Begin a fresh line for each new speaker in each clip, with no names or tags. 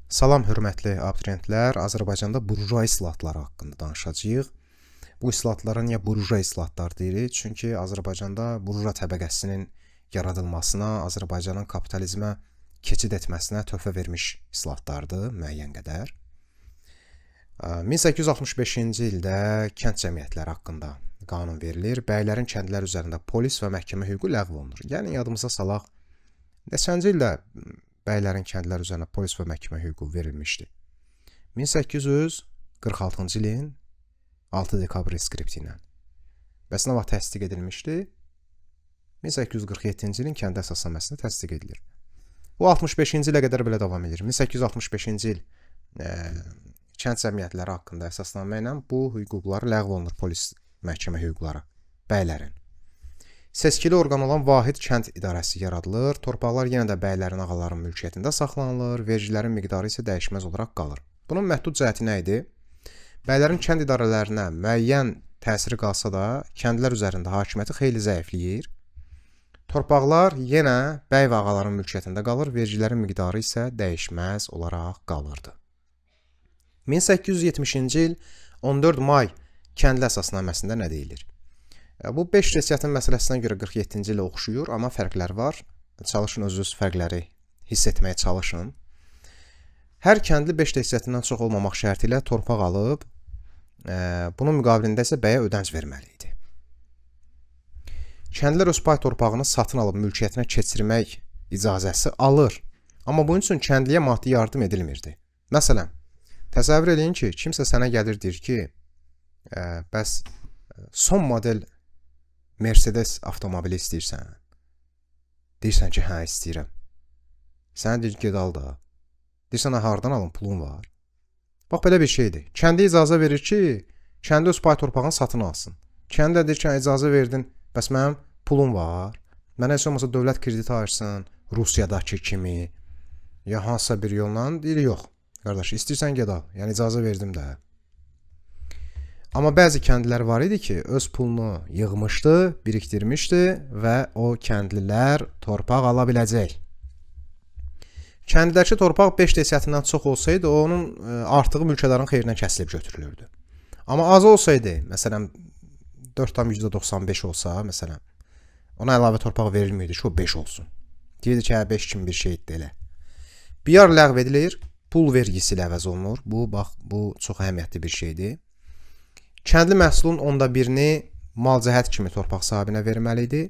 Salam hörmətli abituriyentlər, Azərbaycanda burjua islahatları haqqında danışacağıq. Bu islahatlara niyə burjua islahatlar deyirik? Çünki Azərbaycanda burjua təbəqəsinin yaradılmasına, Azərbaycanın kapitalizmə keçid etməsinə töhfə vermiş islahatlardır müəyyən qədər. 1865-ci ildə kənd cəmiyyətləri haqqında qanun verilir. Bəylərin kəndlər üzərində polis və məhkəmə hüququ ləğv olunur. Yəni yadımıza salaq, neçənci ildə bəylərin kəndlər üzərinə polis və məhkəmə hüququ verilmişdi. 1846-cı ilin 6 dekabr reskripti ilə. Bəs nə vaxt təsdiq edilmişdi? 1847-ci ilin kənd əsasnaməsində təsdiq edilir. Bu 65-ci ilə qədər belə davam edir. 1865-ci il kənd cəmiyyətləri haqqında əsasnamə ilə bu hüquqları ləğv olunur, polis məhkəmə hüquqları bəylərin. Seçkili orqan olan vahid kənd idarəsi yaradılır. Torpaqlar yenə də bəylərin, ağaların mülkiyyətində saxlanılır. Vergilərin miqdarı isə dəyişməz olaraq qalır. Bunun məhdud cəhəti nə idi? Bəylərin kənd idarələrinə müəyyən təsiri qalsa da, kəndlər üzərində hakimiyyəti xeyli zəifləyir. Torpaqlar yenə bəy və ağaların mülkiyyətində qalır. Vergilərin miqdarı isə dəyişməz olaraq qalırdı. 1870-ci il 14 may kəndli əsasnaməsində nə deyilir? Bu 5 resiyyatın məsələsinə görə 47-ci ilə oxşuyur, amma fərqlər var. Çalışın özünüz fərqləri hiss etməyə çalışın. Hər kəndli 5 resiyyatından çox olmamaq şərti ilə torpaq alıb, bunun müqabilində isə bəyə ödənc verməli idi. Kəndlilər öz pay torpağını satın alıb mülkiyyətinə keçirmək icazəsi alır, amma bunun üçün kəndliyə maddi yardım edilmirdi. Məsələn, təsəvvür edin ki, kimsə sənə gəlir deyir ki, bəs son model Mercedes avtomobili istəyirsən. Deyirsən ki, hə, istəyirəm. Sənə deyir, ged al da. Deyirsən, hardan alın, pulun var. Bax, belə bir şeydir. Kəndi icazə verir ki, kəndi öz pay torpağını satın alsın. Kəndi də deyir ki, icazə verdin, bəs mənim pulum var. Mənə heç olmasa dövlət krediti ayırsın, Rusiyadakı kimi. Ya hansısa bir yolla, deyir, yox. Qardaş, istəyirsən, ged al. Yəni, icazə verdim də. Amma bəzi kəndlilər var idi ki, öz pulunu yığmışdı, birikdirmişdi və o kəndlilər torpaq ala biləcək. Kəndlərdəki torpaq 5 desiyyatindən çox olsaydı, onun artığı mülkədarın xeyrinə kəsilib götürülürdü. Amma az olsaydı, məsələn, 4,95 olsa, məsələn, ona əlavə torpaq verilmirdi ki, o 5 olsun. Deyirdi ki, 5 kimi bir şeydir elə. Biyar ləğv edilir, pul vergisi ilə əvəz olunur. Bu çox əhəmiyyətli bir şeydir. Kəndli məhsulun onda birini malcəhət kimi torpaq sahibinə verməli idi.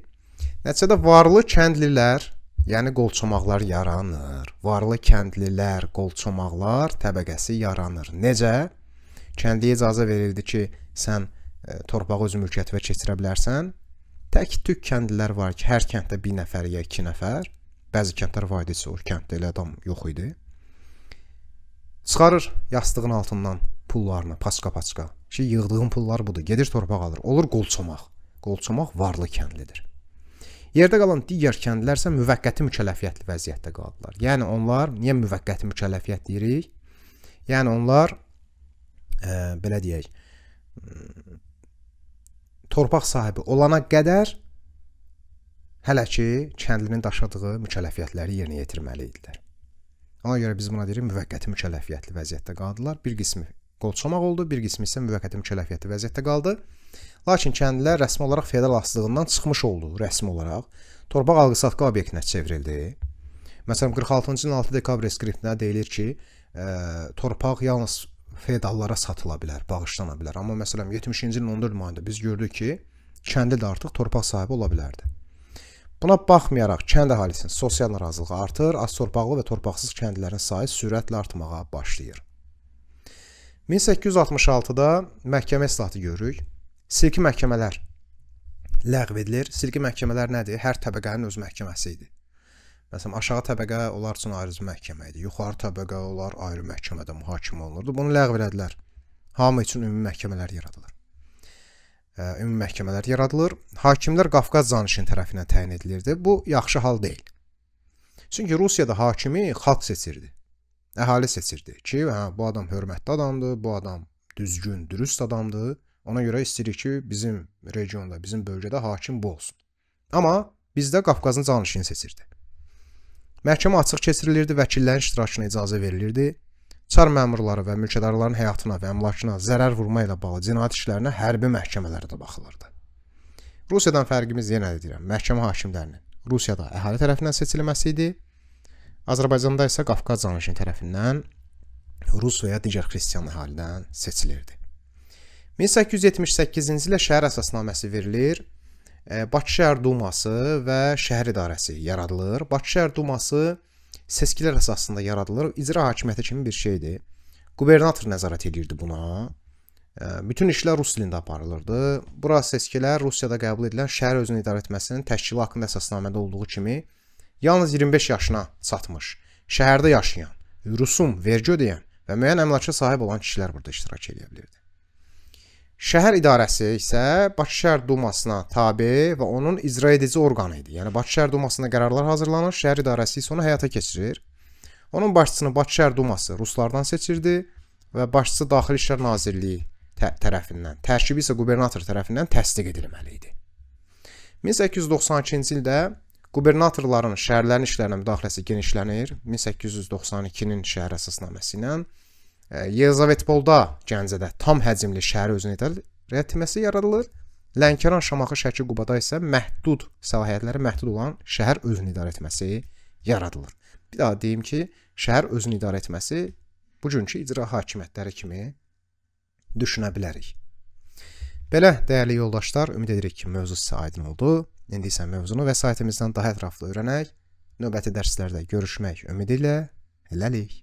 Nəticədə varlı kəndlilər, yəni qolçomaqlar yaranır. Varlı kəndlilər, qolçomaqlar təbəqəsi yaranır. Necə? Kəndiyə icazə verildi ki, sən torpağı öz mülkiyyətinə keçirə bilərsən. Tək-tük kəndlilər var ki, hər kənddə bir nəfər ya 2 nəfər. Bəzi kəndlər var idi, o kənddə elə adam yox idi. Çıxarır yastığın altından pullarını, paçka-paçka. Ki, yığdığın pullar budur. Gedir torpaq alır. Olur qolçomaq. Qolçomaq varlı kəndlidir. Yerdə qalan digər kəndlilər isə müvəqqəti mükəlləfiyyətli vəziyyətdə qaldılar. Yəni onlar, niyə müvəqqəti mükəlləfiyyət deyirik? Yəni onlar, belə deyək, torpaq sahibi olana qədər hələ ki, kəndlinin daşıdığı mükəlləfiyyətləri yerinə yetirməli idilər. Ona görə biz buna deyirik, müvəqqəti mükəlləfiyyətli vəziyyətdə qaldılar. Bir qismi qolçomaq oldu, bir qismi isə müvəqqəti mükəlləfiyyətli vəziyyətdə qaldı. Lakin kəndlilər rəsmi olaraq feodal asılılığından çıxmış oldu, rəsmi olaraq. Torpaq alqı-satqı obyektinə çevrildi. Məsələn, 46-cı ilin 6 dekabr reskriptində deyilir ki, torpaq yalnız feodallara satıla bilər, bağışlana bilər. Amma məsələn, 70-ci ilin 14 mayında biz gördük ki, kəndi də artıq torpaq sahibi ola bilərdi. Buna baxmayaraq, kənd əhalisinin sosial narazılığı artır, az torpaqlı və torpaqsız kəndlərin sayı sürətlə artmağa başlayır. 1866-da məhkəmə islahatı görürük. Silki məhkəmələr ləğv edilir. Silki məhkəmələr nədir? Hər təbəqənin öz məhkəməsi idi. Məsələn, aşağı təbəqə onlar üçün ayrı məhkəmə idi. Yuxarı təbəqə onlar ayrı məhkəmədə mühakimə olunurdu. Bunu ləğv elədilər. Hamı üçün ümumi məhkəmələr yaradılır. Ümumi məhkəmələr yaradılır. Hakimlər Qafqaz Zanişin tərəfindən təyin edilirdi. Bu yaxşı hal deyil. Çünki Rusiyada hakimi xalq seçirdi. Əhali seçirdi ki, bu adam hörmətli adamdır, bu adam düzgün, dürüst adamdır. Ona görə istəyirik ki, bizim regionda, bizim bölgədə hakim bu olsun. Amma bizdə Qafqazın canişini seçirdi. Məhkəmə açıq keçirilirdi, vəkillərin iştirakına icazə verilirdi. çar məmurları və mülkədarların həyatına və əmlakına zərər vurma ilə bağlı cinayət işlərinə hərbi məhkəmələrdə baxılırdı. Rusiyadan fərqimiz yenə də deyirəm, məhkəmə hakimlərinin Rusiyada əhali tərəfindən seçilməsi idi. Azərbaycanda isə Qafqaz canişini tərəfindən Rus və ya digər xristian əhalidən seçilirdi. 1878-ci ildə şəhər əsasnaməsi verilir. Bakı şəhər duması və şəhər idarəsi yaradılır. Bakı şəhər duması seçkilər əsasında yaradılır. İcra hakimiyyəti kimi bir şeydir. Qubernator nəzarət edirdi buna. Bütün işlər rus dilində aparılırdı. Bura seçkilər Rusiyada qəbul edilən şəhər özünü idarə etməsinin təşkili haqqında əsasnamədə olduğu kimi yalnız 25 yaşına çatmış, şəhərdə yaşayan, rüsum, vergi ödəyən və müəyyən əmlaka sahib olan kişilər burada iştirak edə bilirdi. Şəhər idarəsi isə Bakı şəhər dumasına tabe və onun icra edici orqanı idi. Yəni Bakı şəhər dumasında qərarlar hazırlanır, şəhər idarəsi isə onu həyata keçirir. Onun başçısını Bakı şəhər duması ruslardan seçirdi və başçısı Daxili İşlər Nazirliyi tərəfindən, tərkibi isə qubernator tərəfindən təsdiq edilməli idi. 1892-ci ildə qubernatorların şəhərlərin işlərinə müdaxiləsi genişlənir. 1892-nin şəhər əsasnaməsi ilə Yelizavetpolda, Gəncədə tam həcmli şəhər özünü idarə etməsi yaradılır. Lənkəran, Şamaxı, Şəki, Qubada isə məhdud səlahiyyətləri məhdud olan şəhər özünü idarə etməsi yaradılır. Bir daha deyim ki, şəhər özünü idarə etməsi bugünkü icra hakimiyyətləri kimi düşünə bilərik. Belə, dəyərli yoldaşlar, ümid edirik ki, mövzu sizə aydın oldu. İndi isə mövzunu vəsaitimizdən daha ətraflı öyrənək, növbəti dərslərdə görüşmək ümidi ilə hələlik.